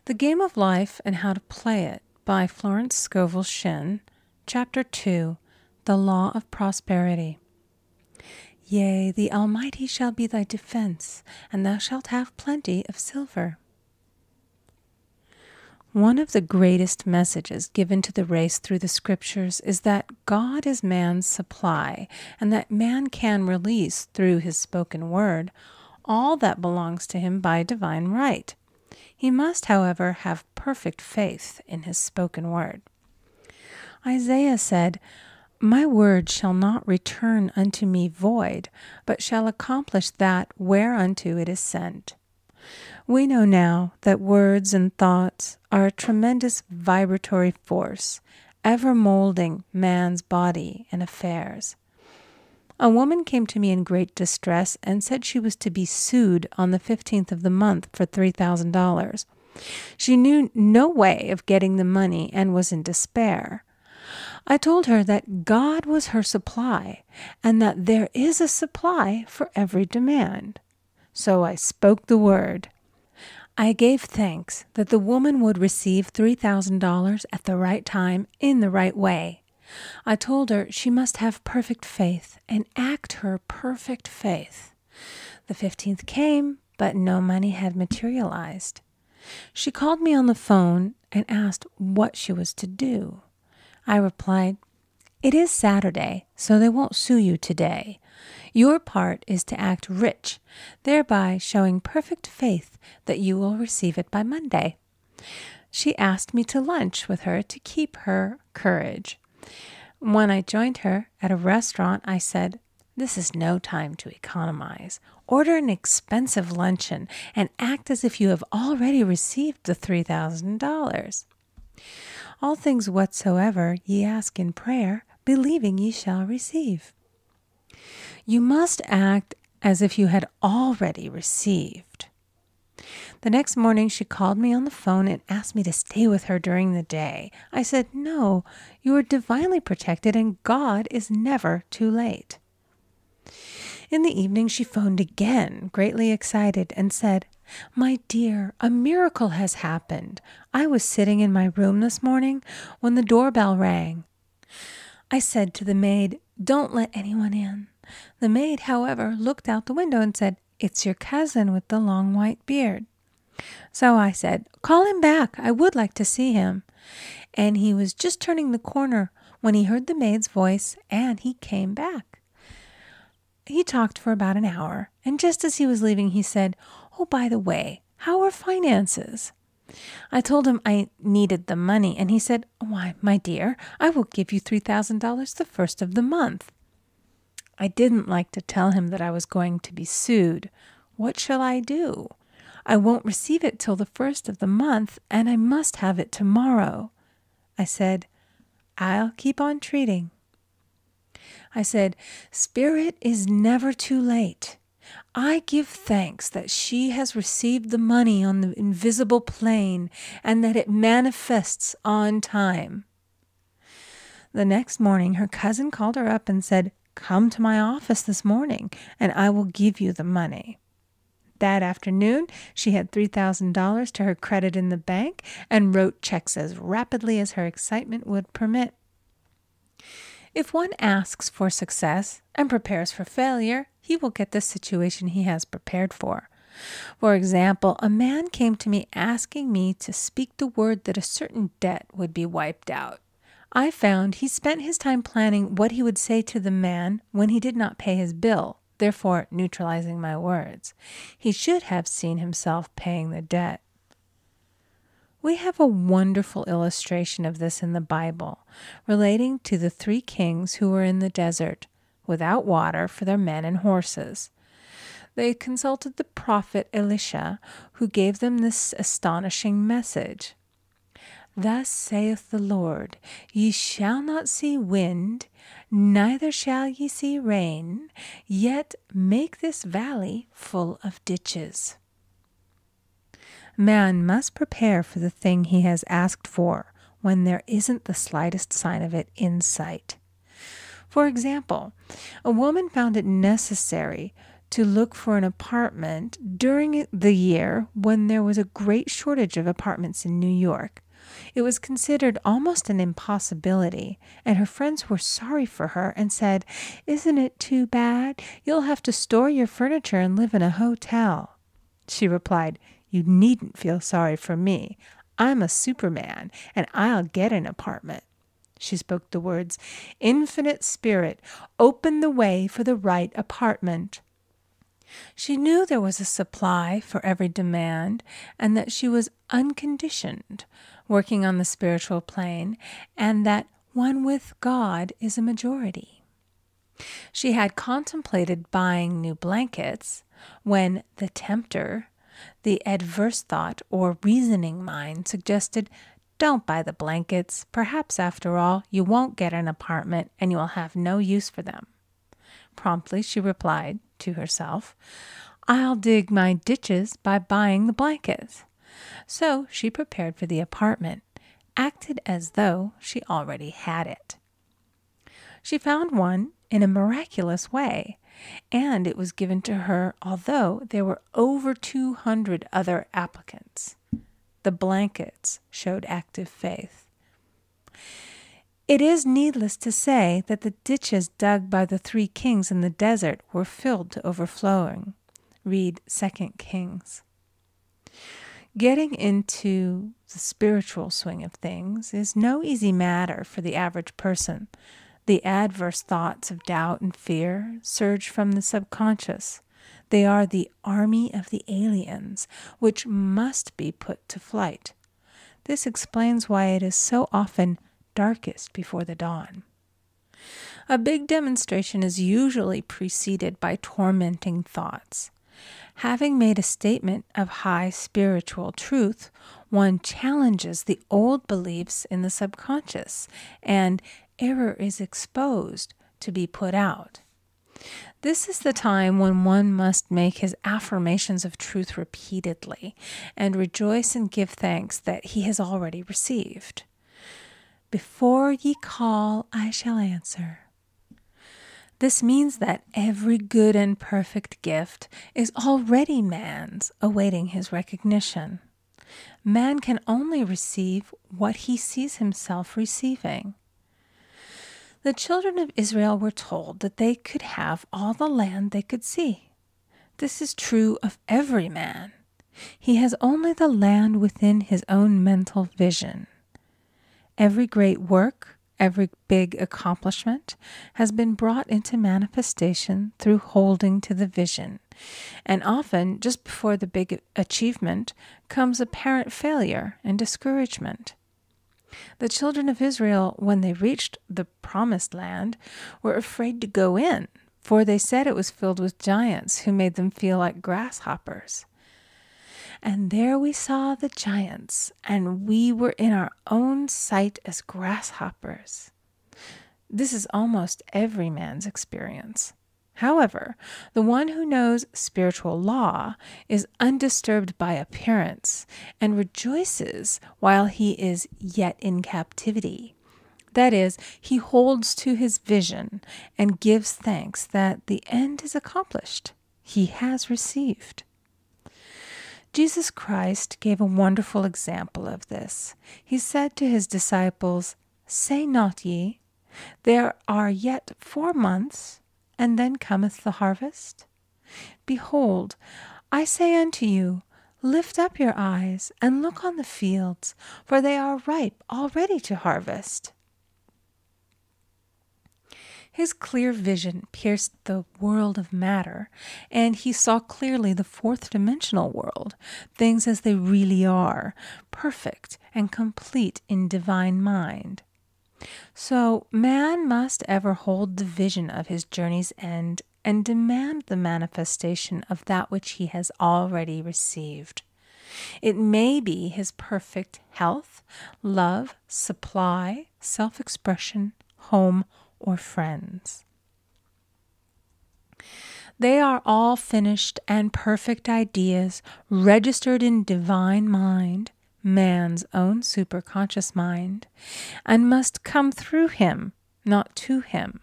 The Game of Life and How to Play It by Florence Scovel Shinn. Chapter 2, The Law of Prosperity. Yea, the Almighty shall be thy defense, and thou shalt have plenty of silver. One of the greatest messages given to the race through the scriptures is that God is man's supply, and that man can release through his spoken word all that belongs to him by divine right. He must, however, have perfect faith in his spoken word. Isaiah said, "My word shall not return unto me void, but shall accomplish that whereunto it is sent." We know now that words and thoughts are a tremendous vibratory force, ever molding man's body and affairs. A woman came to me in great distress and said she was to be sued on the 15th of the month for $3,000. She knew no way of getting the money and was in despair. I told her that God was her supply and that there is a supply for every demand. So I spoke the word. I gave thanks that the woman would receive $3,000 at the right time in the right way. I told her she must have perfect faith and act her perfect faith. The 15th came, but no money had materialized. She called me on the phone and asked what she was to do. I replied, "It is Saturday, so they won't sue you today. Your part is to act rich, thereby showing perfect faith that you will receive it by Monday." She asked me to lunch with her to keep her courage. When I joined her at a restaurant, I said, "This is no time to economize. Order an expensive luncheon and act as if you have already received the $3,000. All things whatsoever ye ask in prayer, believing ye shall receive." You must act as if you had already received. The next morning she called me on the phone and asked me to stay with her during the day. I said, "No, you are divinely protected and God is never too late." In the evening she phoned again, greatly excited, and said, "My dear, a miracle has happened. I was sitting in my room this morning when the doorbell rang. I said to the maid, 'Don't let anyone in.' The maid, however, looked out the window and said, 'It's your cousin with the long white beard.' So I said, 'Call him back. I would like to see him.' And he was just turning the corner when he heard the maid's voice, and he came back. He talked for about an hour, and just as he was leaving, he said, 'Oh, by the way, how are finances?' I told him I needed the money, and he said, 'Why, my dear, I will give you $3,000 the first of the month.' I didn't like to tell him that I was going to be sued. What shall I do? I won't receive it till the first of the month, and I must have it tomorrow. I said, 'I'll keep on treating.' I said, 'Spirit is never too late. I give thanks that she has received the money on the invisible plane and that it manifests on time.' The next morning, her cousin called her up and said, 'Come to my office this morning, and I will give you the money.' That afternoon, she had $3,000 to her credit in the bank and wrote checks as rapidly as her excitement would permit. If one asks for success and prepares for failure, he will get the situation he has prepared for. For example, a man came to me asking me to speak the word that a certain debt would be wiped out. I found he spent his time planning what he would say to the man when he did not pay his bill, therefore neutralizing my words. He should have seen himself paying the debt. We have a wonderful illustration of this in the Bible, relating to the 3 kings who were in the desert, without water for their men and horses. They consulted the prophet Elisha, who gave them this astonishing message. "Thus saith the Lord, ye shall not see wind, neither shall ye see rain, yet make this valley full of ditches." Man must prepare for the thing he has asked for when there isn't the slightest sign of it in sight. For example, a woman found it necessary to look for an apartment during the year when there was a great shortage of apartments in New York. It was considered almost an impossibility, and her friends were sorry for her and said, "Isn't it too bad? You'll have to store your furniture and live in a hotel." She replied, "You needn't feel sorry for me. I'm a Superman, and I'll get an apartment." She spoke the words, "Infinite Spirit, open the way for the right apartment." She knew there was a supply for every demand, and that she was unconditioned, working on the spiritual plane, and that one with God is a majority. She had contemplated buying new blankets when the tempter, the adverse thought or reasoning mind, suggested, "Don't buy the blankets. Perhaps, after all, you won't get an apartment and you will have no use for them." Promptly she replied to herself, "I'll dig my ditches by buying the blankets." So she prepared for the apartment, acted as though she already had it. She found one in a miraculous way, and it was given to her although there were over 200 other applicants. The blankets showed active faith. It is needless to say that the ditches dug by the 3 kings in the desert were filled to overflowing. Read 2 Kings. Getting into the spiritual swing of things is no easy matter for the average person. The adverse thoughts of doubt and fear surge from the subconscious. They are the army of the aliens, which must be put to flight. This explains why it is so often darkest before the dawn. A big demonstration is usually preceded by tormenting thoughts. Having made a statement of high spiritual truth, one challenges the old beliefs in the subconscious, and error is exposed to be put out. This is the time when one must make his affirmations of truth repeatedly and rejoice and give thanks that he has already received. "Before ye call, I shall answer." This means that every good and perfect gift is already man's, awaiting his recognition. Man can only receive what he sees himself receiving. The children of Israel were told that they could have all the land they could see. This is true of every man. He has only the land within his own mental vision. Every great work, every big accomplishment has been brought into manifestation through holding to the vision. And often, just before the big achievement, comes apparent failure and discouragement. The children of Israel, when they reached the promised land, were afraid to go in, for they said it was filled with giants who made them feel like grasshoppers. "And there we saw the giants, and we were in our own sight as grasshoppers." This is almost every man's experience. However, the one who knows spiritual law is undisturbed by appearance and rejoices while he is yet in captivity. That is, he holds to his vision and gives thanks that the end is accomplished. He has received. Jesus Christ gave a wonderful example of this. He said to his disciples, "Say not ye, there are yet 4 months, and then cometh the harvest? Behold, I say unto you, lift up your eyes, and look on the fields, for they are ripe already to harvest." His clear vision pierced the world of matter, and he saw clearly the 4th-dimensional world, things as they really are, perfect and complete in divine mind. So man must ever hold the vision of his journey's end and demand the manifestation of that which he has already received. It may be his perfect health, love, supply, self-expression, home, or friends. They are all finished and perfect ideas registered in divine mind, man's own superconscious mind, and must come through him, not to him.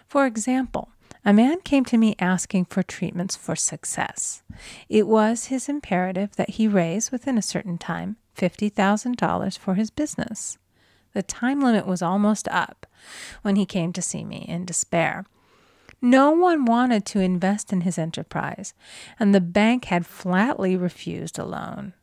For example, A man came to me asking for treatments for success. It was his imperative that he raise, within a certain time, $50,000 for his business. The time limit was almost up when he came to see me in despair. No one wanted to invest in his enterprise, and the bank had flatly refused a loan.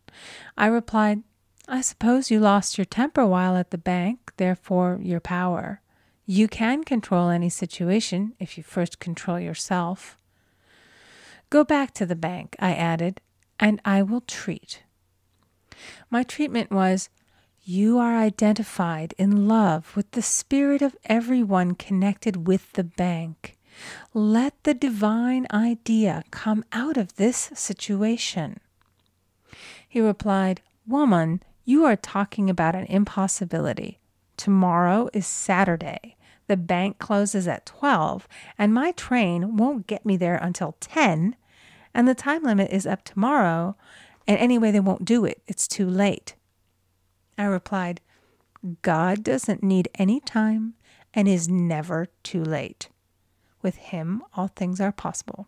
I replied, "I suppose you lost your temper while at the bank, therefore your power. You can control any situation if you first control yourself." "Go back to the bank," I added, "and I will treat." My treatment was, "You are identified in love with the spirit of everyone connected with the bank. Let the divine idea come out of this situation." He replied, "Woman, you are talking about an impossibility. Tomorrow is Saturday. The bank closes at 12, and my train won't get me there until 10, and the time limit is up tomorrow, and anyway, they won't do it. It's too late." I replied, "God doesn't need any time and is never too late. With him, all things are possible."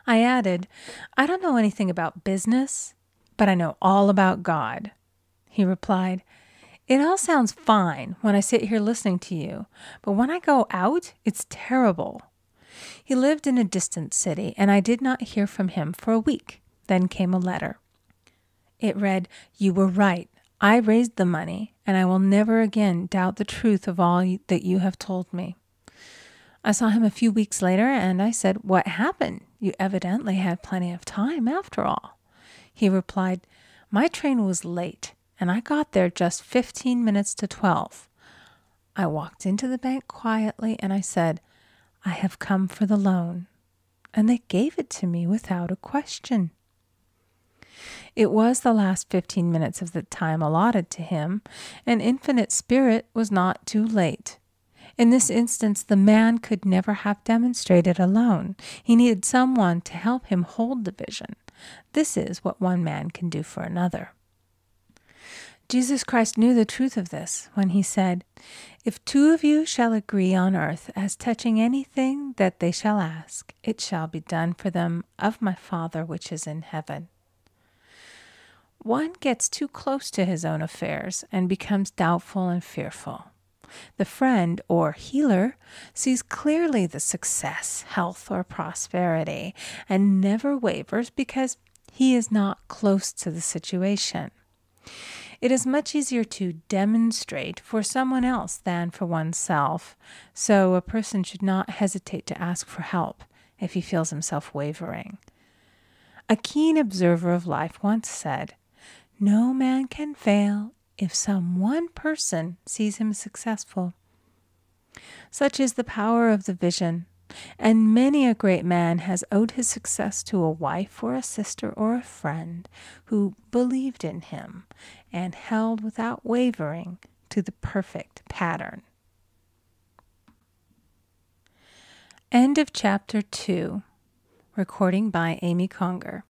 I added, "I don't know anything about business, but I know all about God." He replied, "It all sounds fine when I sit here listening to you, but when I go out, it's terrible." He lived in a distant city, and I did not hear from him for a week. Then came a letter. It read, "You were right. I raised the money, and I will never again doubt the truth of all that you have told me." I saw him a few weeks later, and I said, "What happened? You evidently had plenty of time after all." He replied, "My train was late, and I got there just 15 minutes to 12. I walked into the bank quietly, and I said, 'I have come for the loan.' And they gave it to me without a question." It was the last 15 minutes of the time allotted to him, and Infinite Spirit was not too late. In this instance, the man could never have demonstrated alone. He needed someone to help him hold the vision. This is what one man can do for another. Jesus Christ knew the truth of this when he said, "If two of you shall agree on earth as touching anything that they shall ask, it shall be done for them of my Father which is in heaven." One gets too close to his own affairs and becomes doubtful and fearful. The friend or healer sees clearly the success, health, or prosperity and never wavers because he is not close to the situation. It is much easier to demonstrate for someone else than for oneself, so a person should not hesitate to ask for help if he feels himself wavering. A keen observer of life once said, "No man can fail if some one person sees him successful." Such is the power of the vision, and many a great man has owed his success to a wife or a sister or a friend who believed in him and held without wavering to the perfect pattern. End of chapter 2. Recording by Amy Conger.